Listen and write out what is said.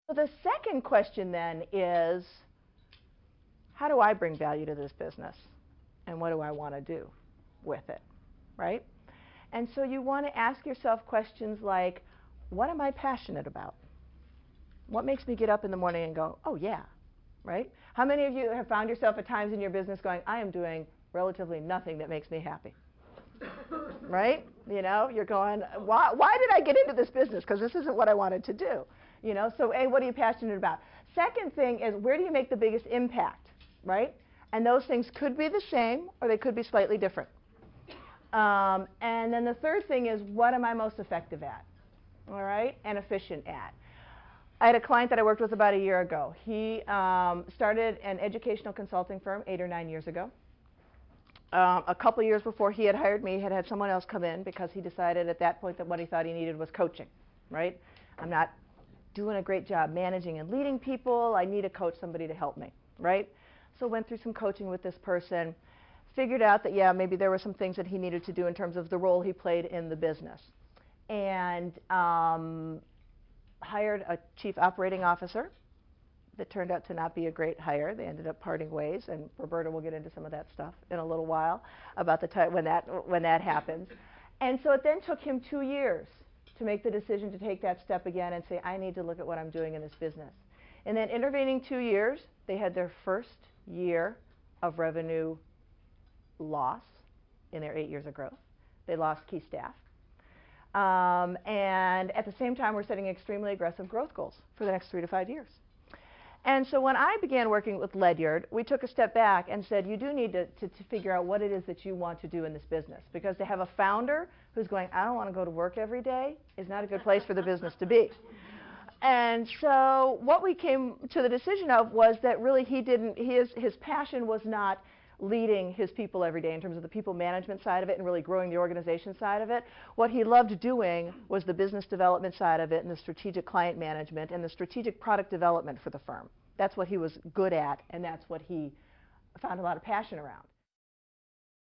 So the second question then is, how do I bring value to this business? And what do I want to do with it, right? And so you want to ask yourself questions like, what am I passionate about? What makes me get up in the morning and go, oh yeah, right? How many of you have found yourself at times in your business going, I am doing relatively nothing that makes me happy? Right? You know, you're going, why did I get into this business? Because this isn't what I wanted to do. You know, so A, what are you passionate about? Second thing is, where do you make the biggest impact, right? And those things could be the same or they could be slightly different. And then the third thing is, what am I most effective at, all right, and efficient at? I had a client that I worked with about a year ago. He started an educational consulting firm 8 or 9 years ago. A couple years before he had hired me, he had someone else come in because he decided at that point that what he thought he needed was coaching, right? I'm not doing a great job managing and leading people. I need a coach, somebody to help me, right? So went through some coaching with this person, figured out that, yeah, maybe there were some things that he needed to do in terms of the role he played in the business. And hired a chief operating officer that turned out to not be a great hire. They ended up parting ways, and Roberta will get into some of that stuff in a little while about the time when that happens. And so it then took him 2 years to make the decision to take that step again and say, I need to look at what I'm doing in this business. And then intervening 2 years, they had their first year of revenue loss in their 8 years of growth. They lost key staff. And at the same time, we're setting extremely aggressive growth goals for the next 3 to 5 years. And so when I began working with Ledyard, we took a step back and said, you do need to figure out what it is that you want to do in this business. Because to have a founder who's going, I don't want to go to work every day, is not a good place for the business to be. And so what we came to the decision of was that really his passion was not leading his people every day in terms of the people management side of it and really growing the organization side of it. What he loved doing was the business development side of it and the strategic client management and the strategic product development for the firm. That's what he was good at, and that's what he found a lot of passion around.